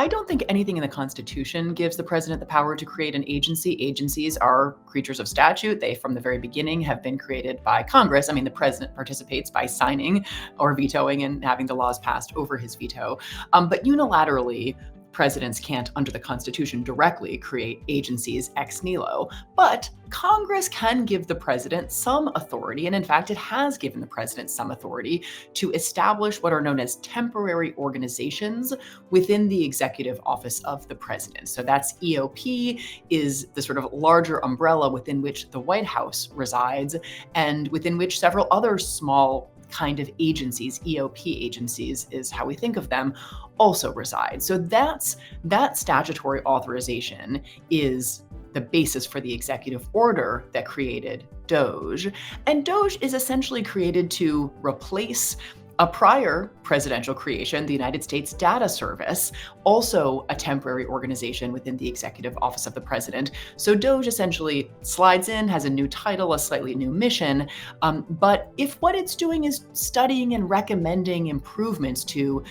I don't think anything in the Constitution gives the president the power to create an agency. Agencies are creatures of statute. They, from the very beginning, have been created by Congress. I mean, the president participates by signing or vetoing and having the laws passed over his veto. But unilaterally, presidents can't, under the Constitution, directly create agencies ex nihilo. But Congress can give the president some authority, and in fact, it has given the president some authority to establish what are known as temporary organizations within the executive office of the president. So that's EOP, is the sort of larger umbrella within which the White House resides, and within which several other small kind of agencies, EOP agencies is how we think of them, also reside. So that statutory authorization is the basis for the executive order that created DOGE. And DOGE is essentially created to replace a prior presidential creation, the United States Data Service, also a temporary organization within the executive office of the president. So DOGE essentially slides in, has a new title, a slightly new mission. But if what it's doing is studying and recommending improvements to,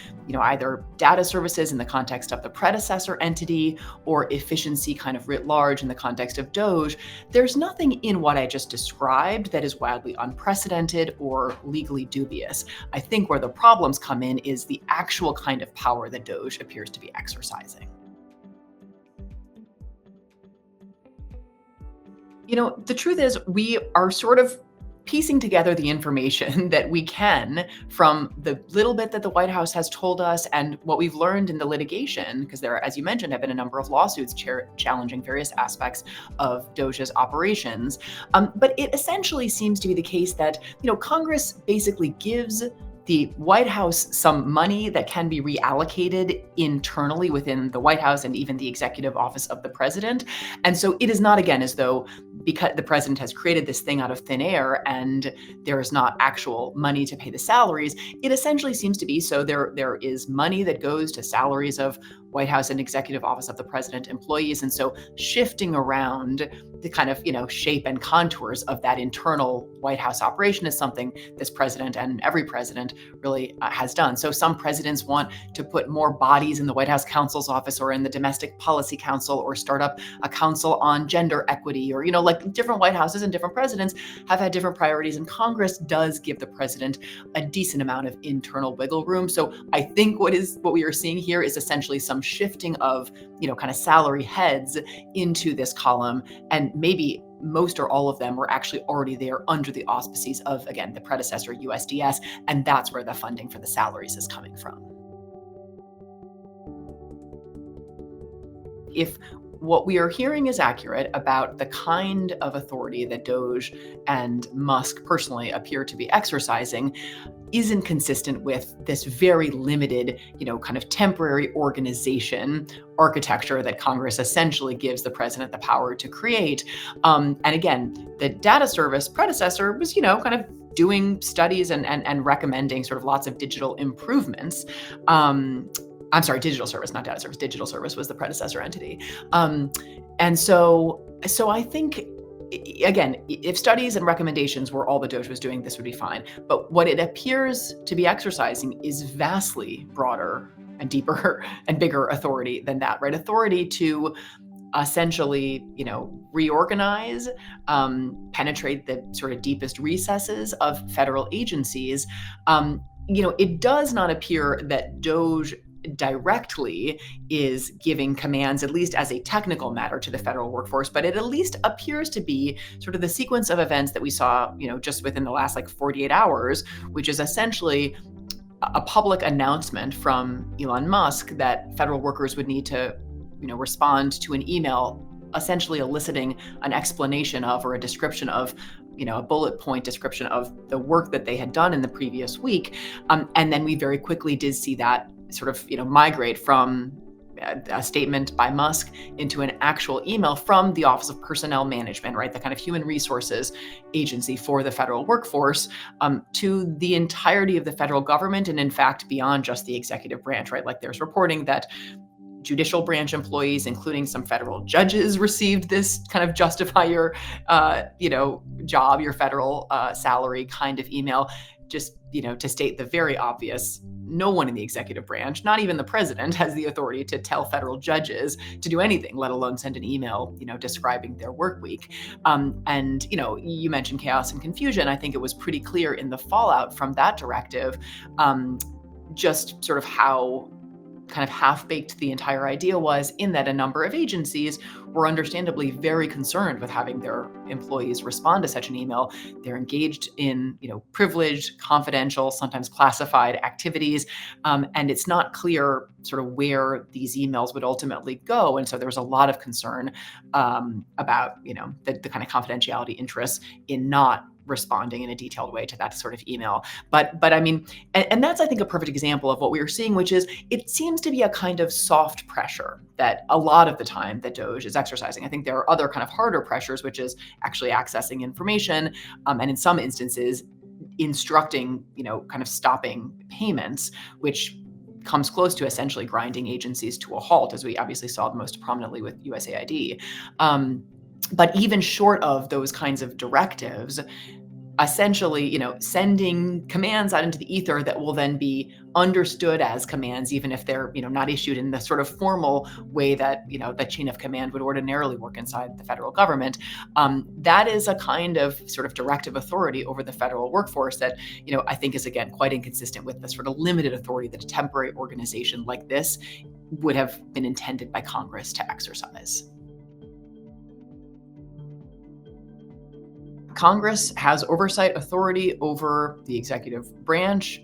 either data services in the context of the predecessor entity or efficiency kind of writ large in the context of DOGE, there's nothing in what I just described that is wildly unprecedented or legally dubious. I think where the problems come in is the actual kind of power that DOGE appears to be exercising. The truth is we are sort of piecing together the information that we can from the little bit that the White House has told us and what we've learned in the litigation, because there, as you mentioned, have been a number of lawsuits challenging various aspects of DOGE's operations. But it essentially seems to be the case that, Congress basically gives the White House some money that can be reallocated internally within the White House and even the executive office of the president. And so it is not, again, as though because the president has created this thing out of thin air and there is not actual money to pay the salaries. It essentially seems to be so there is money that goes to salaries of White House and executive office of the president employees. And so shifting around the kind of, shape and contours of that internal White House operation is something this president and every president really has done. So some presidents want to put more bodies in the White House counsel's office or in the domestic policy council or start up a council on gender equity or, like different White Houses and different presidents have had different priorities, and Congress does give the president a decent amount of internal wiggle room. So I think what we are seeing here is essentially some shifting of, kind of salary heads into this column, and maybe most or all of them were actually already there under the auspices of, again, the predecessor USDS, and that's where the funding for the salaries is coming from. If what we are hearing is accurate about the kind of authority that DOGE and Musk personally appear to be exercising, isn't consistent with this very limited, kind of temporary organization architecture that Congress essentially gives the president the power to create. And again, the data service predecessor was, kind of doing studies and recommending sort of lots of digital improvements. I'm sorry, digital service, not data service. Digital service was the predecessor entity. And so I think, again, if studies and recommendations were all the DOGE was doing, this would be fine. But what it appears to be exercising is vastly broader and deeper and bigger authority than that, right? Authority to essentially, reorganize, penetrate the sort of deepest recesses of federal agencies. It does not appear that DOGE directly is giving commands, at least as a technical matter, to the federal workforce, but it at least appears to be sort of the sequence of events that we saw, just within the last 48 hours, which is essentially a public announcement from Elon Musk that federal workers would need to, respond to an email essentially eliciting an explanation of or a description of, a bullet point description of the work that they had done in the previous week. And then we very quickly did see that sort of, migrate from a statement by Musk into an actual email from the Office of Personnel Management, right? The kind of human resources agency for the federal workforce, to the entirety of the federal government. And in fact, beyond just the executive branch, right? Like there's reporting that judicial branch employees, including some federal judges, received this kind of justify your, job, your federal salary kind of email. just, to state the very obvious, no one in the executive branch, not even the president, has the authority to tell federal judges to do anything, let alone send an email, describing their work week. And, you mentioned chaos and confusion. I think it was pretty clear in the fallout from that directive, just sort of how kind of half-baked the entire idea was, in that a number of agencies were understandably very concerned with having their employees respond to such an email. They're engaged in, privileged, confidential, sometimes classified activities, and it's not clear sort of where these emails would ultimately go. And so there was a lot of concern about, the kind of confidentiality interests in not responding in a detailed way to that sort of email. But I mean, and that's, I think, a perfect example of what we were seeing, which is it seems to be a kind of soft pressure that a lot of the time that DOGE is exercising. I think there are other kind of harder pressures, which is actually accessing information, and in some instances instructing, kind of stopping payments, which comes close to essentially grinding agencies to a halt, as we obviously saw most prominently with USAID. But even short of those kinds of directives, essentially, sending commands out into the ether that will then be understood as commands, even if they're, not issued in the sort of formal way that, that chain of command would ordinarily work inside the federal government. That is a kind of sort of directive authority over the federal workforce that, I think is, again, quite inconsistent with the sort of limited authority that a temporary organization like this would have been intended by Congress to exercise. Congress has oversight authority over the executive branch.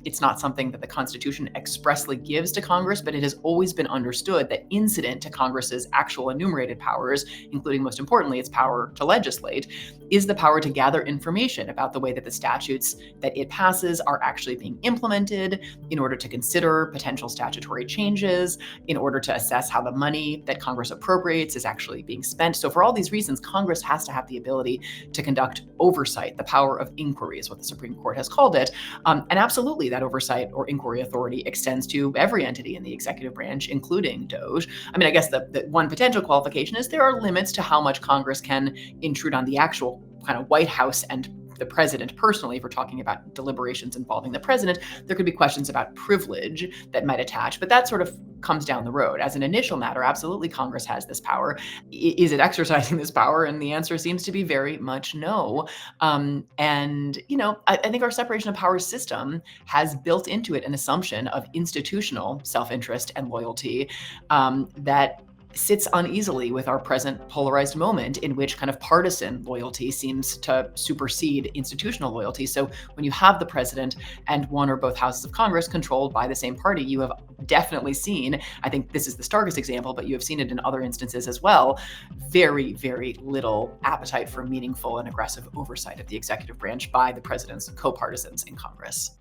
It's not something that the Constitution expressly gives to Congress, but it has always been understood that incident to Congress's actual enumerated powers, including, most importantly, its power to legislate, is the power to gather information about the way that the statutes that it passes are actually being implemented, in order to consider potential statutory changes, in order to assess how the money that Congress appropriates is actually being spent. So for all these reasons, Congress has to have the ability to conduct oversight. The power of inquiry is what the Supreme Court has called it. And absolutely, that oversight or inquiry authority extends to every entity in the executive branch, including DOGE. I mean, I guess the one potential qualification is there are limits to how much Congress can intrude on the actual kind of White House and the president personally. If we're talking about deliberations involving the president, there could be questions about privilege that might attach, but that sort of comes down the road. As an initial matter, absolutely, Congress has this power. Is it exercising this power? And the answer seems to be very much no. And, I think our separation of powers system has built into it an assumption of institutional self-interest and loyalty that sits uneasily with our present polarized moment, in which kind of partisan loyalty seems to supersede institutional loyalty. So when you have the president and one or both houses of Congress controlled by the same party, you have definitely seen, I think this is the starkest example, but you have seen it in other instances as well, very, very little appetite for meaningful and aggressive oversight of the executive branch by the president's co-partisans in Congress.